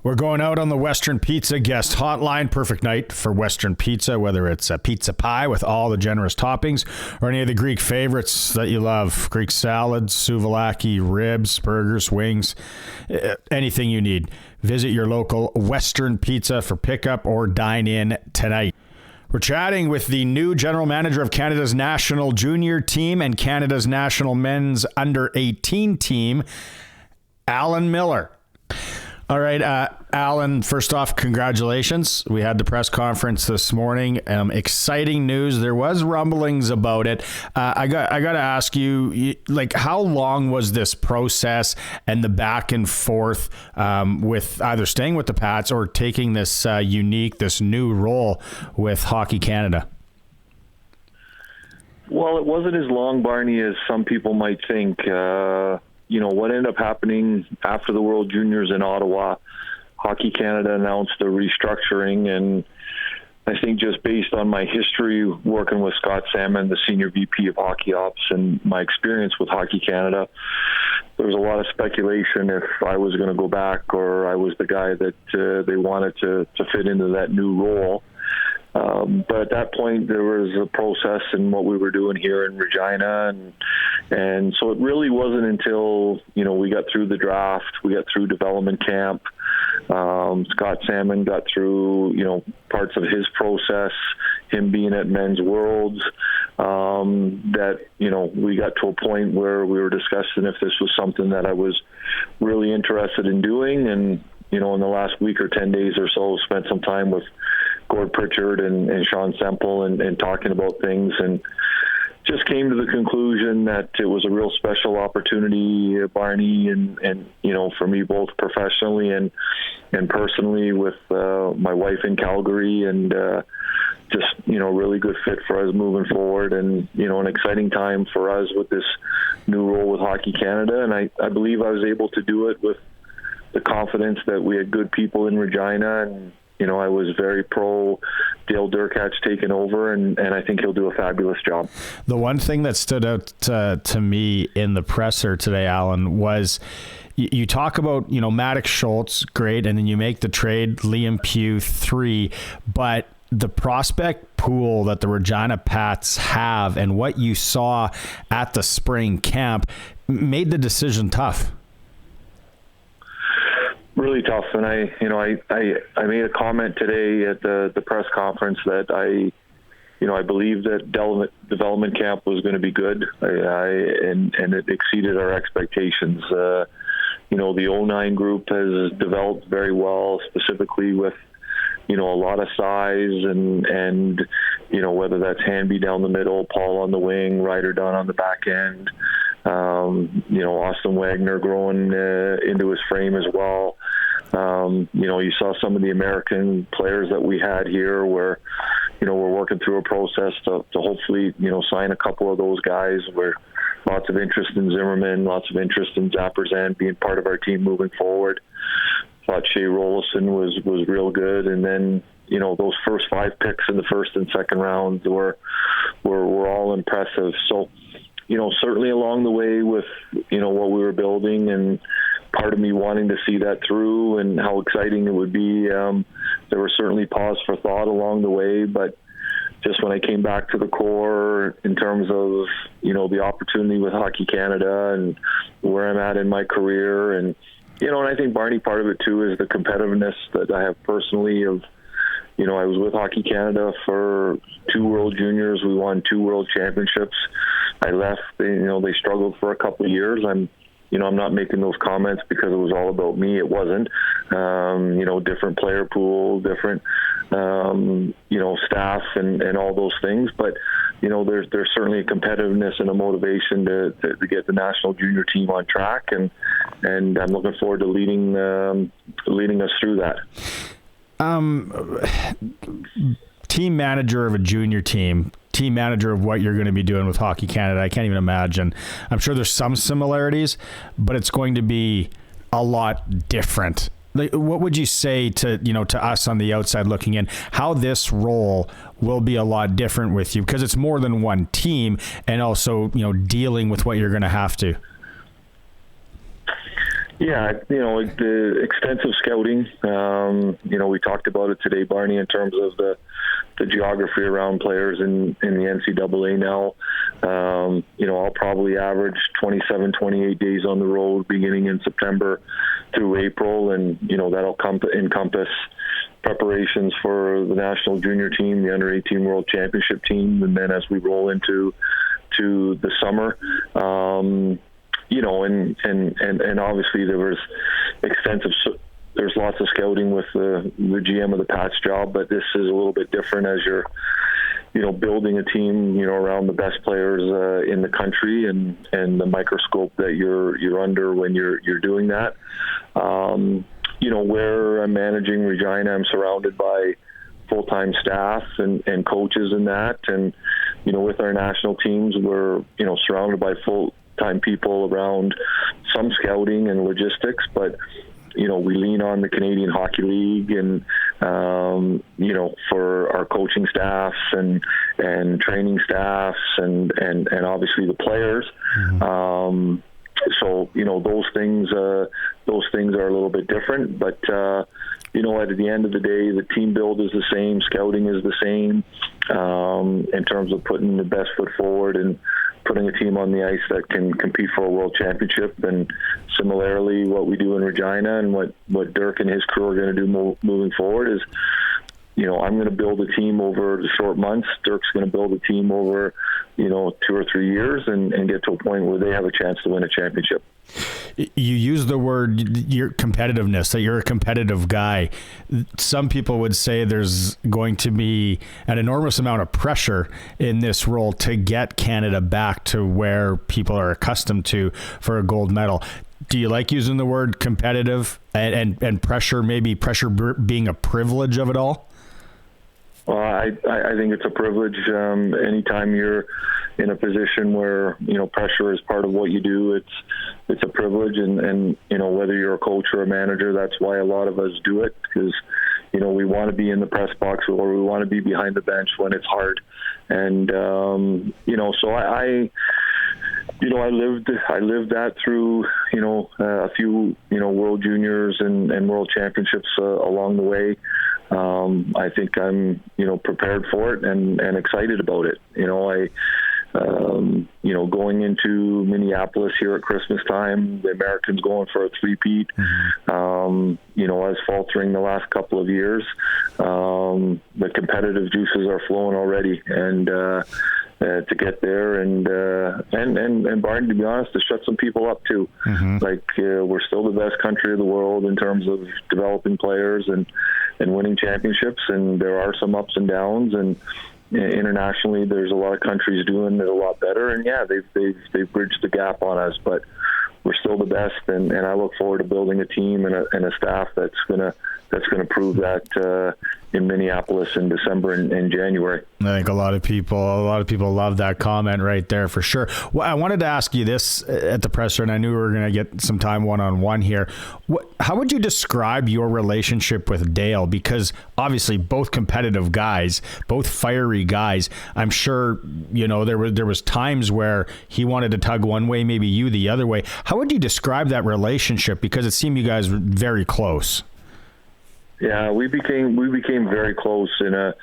We're going out on the Western Pizza guest hotline. Perfect night for Western Pizza, whether it's a pizza pie with all the generous toppings or any of the Greek favorites that you love. Greek salads, souvlaki, ribs, burgers, wings, anything you need. Visit your local Western Pizza for pickup or dine in tonight. We're chatting with the new general manager of Canada's national junior team and Canada's national men's under-18 team, Alan Millar. All right, Alan, first off, congratulations. We had the press conference this morning. Exciting news. There was rumblings about it. I got to ask you, like, how long was this process and the back and forth with either staying with the Pats or taking this this new role with Hockey Canada? Well, it wasn't as long, Barney, as some people might think. What ended up happening after the World Juniors in Ottawa, Hockey Canada announced a restructuring, and I think just based on my history working with Scott Salmon, the Senior VP of Hockey Ops, and my experience with Hockey Canada, there was a lot of speculation if I was going to go back or I was the guy that they wanted to fit into that new role. But at that point, there was a process in what we were doing here in Regina, and so it really wasn't until we got through the draft, we got through development camp. Scott Salmon got through parts of his process, him being at Men's Worlds, that we got to a point where we were discussing if this was something that I was really interested in doing, and in the last week or 10 days or so, spent some time with Gord Pritchard and Sean Semple and talking about things, and just came to the conclusion that it was a real special opportunity, Barney, and for me both professionally and personally with my wife in Calgary, and just really good fit for us moving forward, and an exciting time for us with this new role with Hockey Canada, and I believe I was able to do it with the confidence that we had good people in Regina, and I was very pro Dale Durkach taking over, and I think he'll do a fabulous job. The one thing that stood out to me in the presser today, Alan, was you talk about, Maddox Schultz, great, and then you make the trade, Liam Pugh, 3, but the prospect pool that the Regina Pats have and what you saw at the spring camp made the decision tough. Really tough, and I made a comment today at the press conference that I believe that development camp was going to be good, and it exceeded our expectations. The 09 group has developed very well, specifically with a lot of size and whether that's Hanby down the middle, Paul on the wing, Ryder Dunn on the back end. Austin Wagner growing into his frame as well. You saw some of the American players that we had here where, we're working through a process to hopefully, sign a couple of those guys where lots of interest in Zimmerman, lots of interest in Zapperzan being part of our team moving forward. Thought Shea Rollison was real good. And then, those first 5 picks in the first and second rounds were all impressive. So, certainly along the way with, what we were building, and part of me wanting to see that through and how exciting it would be. There were certainly pause for thought along the way, but just when I came back to the core in terms of, the opportunity with Hockey Canada and where I'm at in my career, and, and I think, Barney, part of it too is the competitiveness that I have personally of, I was with Hockey Canada for 2 World Juniors. We won 2 World Championships. I left. They struggled for a couple of years. I'm not making those comments because it was all about me. It wasn't. Different player pool, different, staff and all those things. But, there's certainly a competitiveness and a motivation to get the national junior team on track. And I'm looking forward to leading us through that. Team manager of a junior team manager of what you're going to be doing with Hockey Canada, I can't even imagine. I'm sure there's some similarities, but it's going to be a lot different. Like, what would you say to us on the outside looking in, how this role will be a lot different with you? Because it's more than one team, and also, dealing with what you're going to have to. Yeah, the extensive scouting. We talked about it today, Barney, in terms of the geography around players in the NCAA now. I'll probably average 27, 28 days on the road beginning in September through April, and that'll encompass preparations for the national junior team, the under 18 world championship team, and then as we roll into the summer. And obviously there's lots of scouting with the GM of the Pats job, but this is a little bit different as you're, building a team, around the best players in the country and the microscope that you're under when you're doing that. Where I'm managing Regina, I'm surrounded by full-time staff and coaches in that. And, with our national teams, we're, surrounded by full-time people around some scouting and logistics, but we lean on the Canadian Hockey League and, for our coaching staffs and training staffs and obviously the players. Mm-hmm. So those things are a little bit different, but at the end of the day, the team build is the same, scouting is the same, in terms of putting the best foot forward and putting a team on the ice that can compete for a world championship. And similarly, what we do in Regina and what Dirk and his crew are going to do moving forward is, I'm going to build a team over the short months. Dirk's going to build a team over, 2 or 3 years and get to a point where they have a chance to win a championship. You use the word your competitiveness, that you're a competitive guy. Some people would say there's going to be an enormous amount of pressure in this role to get Canada back to where people are accustomed to for a gold medal. Do you like using the word competitive and pressure, maybe pressure being a privilege of it all? Well, I think it's a privilege. Anytime you're in a position where pressure is part of what you do, it's a privilege. And whether you're a coach or a manager, that's why a lot of us do it, because we want to be in the press box or we want to be behind the bench when it's hard. And so I lived that through a few World Juniors and World Championships along the way. I think I'm prepared for it and excited about it. Going into Minneapolis here at Christmas time, the Americans going for a three-peat. Mm-hmm. I was faltering the last couple of years. The competitive juices are flowing already, and to get there and Barney, to be honest, to shut some people up too. Mm-hmm. We're still the best country of the world in terms of developing players and winning championships, and there are some ups and downs, and internationally there's a lot of countries doing it a lot better, and they've bridged the gap on us, but we're still the best, and I look forward to building a team and a staff that's gonna prove that in Minneapolis in December and January. I think a lot of people love that comment right there for sure. Well, I wanted to ask you this at the presser, and I knew we were going to get some time one-on-one here. How would you describe your relationship with Dale? Because obviously both competitive guys, both fiery guys. I'm sure there was times where he wanted to tug one way, maybe you the other way. How would you describe that relationship? Because it seemed you guys were very close. Yeah, we became very close in a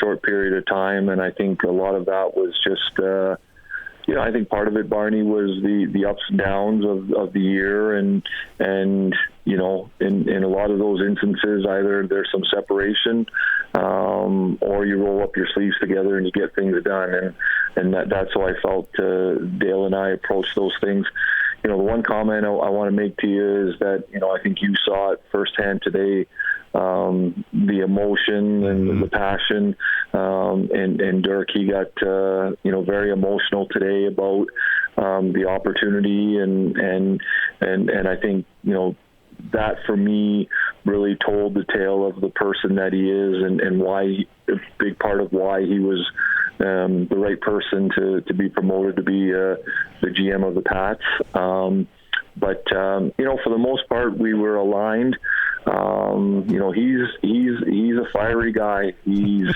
short period of time, and I think a lot of that was just I think part of it, Barney, was the ups and downs of the year, and in a lot of those instances, either there's some separation, or you roll up your sleeves together and you get things done, and that's how I felt Dale and I approached those things. The one comment I want to make to you is that I think you saw it firsthand today. The emotion and the passion, and Dirk, he got very emotional today about the opportunity, and I think that for me really told the tale of the person that he is, and why a big part of why he was the right person to be promoted to be the GM of the Pats. But for the most part, we were aligned. He's a fiery guy. He's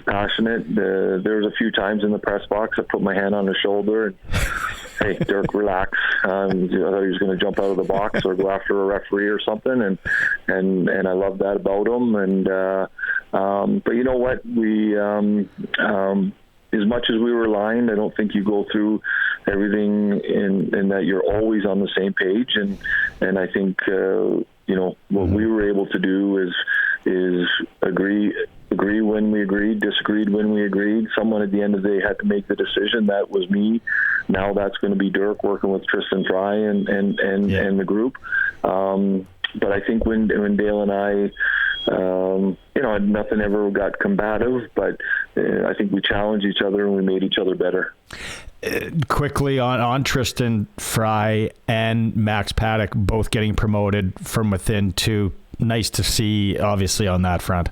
passionate. There's a few times in the press box I put my hand on his shoulder hey, Dirk, relax. I thought he was going to jump out of the box or go after a referee or something, and I love that about him. And but you know what, we as much as we were aligned, I don't think you go through everything in that you're always on the same page. And I think what we were able to do is agree when we agreed, disagreed when we agreed. Someone at the end of the day had to make the decision. That was me. Now that's going to be Dirk working with Tristan Fry and the group. But I think when Dale and I, nothing ever got combative, but I think we challenged each other and we made each other better. Quickly on Tristan Fry and Max Paddock both getting promoted from within too. Nice to see, obviously, on that front.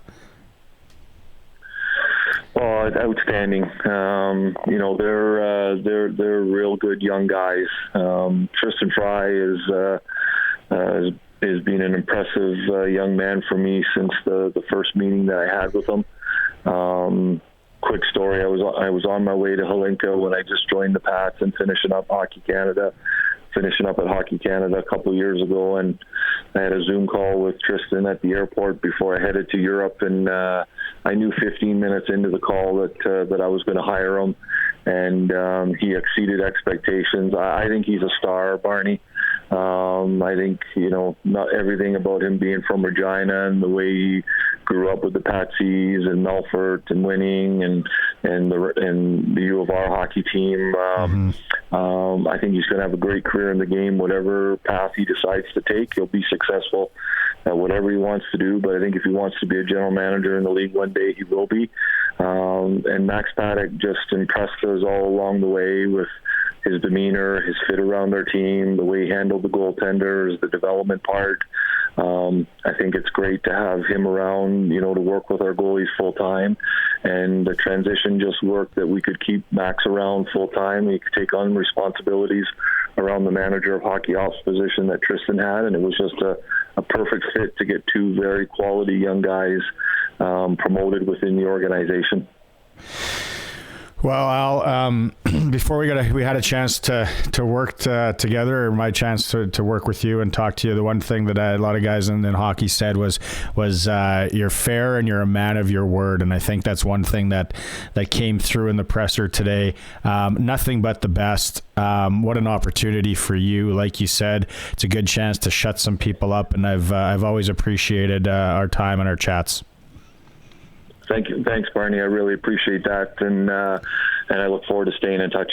Oh, outstanding. They're real good young guys. Tristan Fry has been an impressive young man for me since the first meeting that I had with him. Quick story: I was on my way to Halinka when I just joined the Pats and finishing up at Hockey Canada a couple of years ago, and I had a Zoom call with Tristan at the airport before I headed to Europe, and I knew 15 minutes into the call that I was going to hire him, and he exceeded expectations. I think he's a star, Barney. I think, not everything about him being from Regina and the way he grew up with the Patsies and Melfort and winning and the U of R hockey team. I think he's going to have a great career in the game. Whatever path he decides to take, he'll be successful at whatever he wants to do. But I think if he wants to be a general manager in the league one day, he will be. And Max Paddock just impressed us all along the way with his demeanor, his fit around our team, the way he handled the goaltenders, the development part. I think it's great to have him around, to work with our goalies full time. And the transition just worked that we could keep Max around full time. He could take on responsibilities around the manager of hockey ops position that Tristan had. And it was just a perfect fit to get two very quality young guys promoted within the organization. Well, Al, before we had a chance to work together, or my chance to work with you and talk to you, the one thing that a lot of guys in hockey said was you're fair and you're a man of your word, and I think that's one thing that came through in the presser today. Nothing but the best. What an opportunity for you. Like you said, it's a good chance to shut some people up, and I've always appreciated our time and our chats. Thank you. Thanks, Barney. I really appreciate that, and I look forward to staying in touch.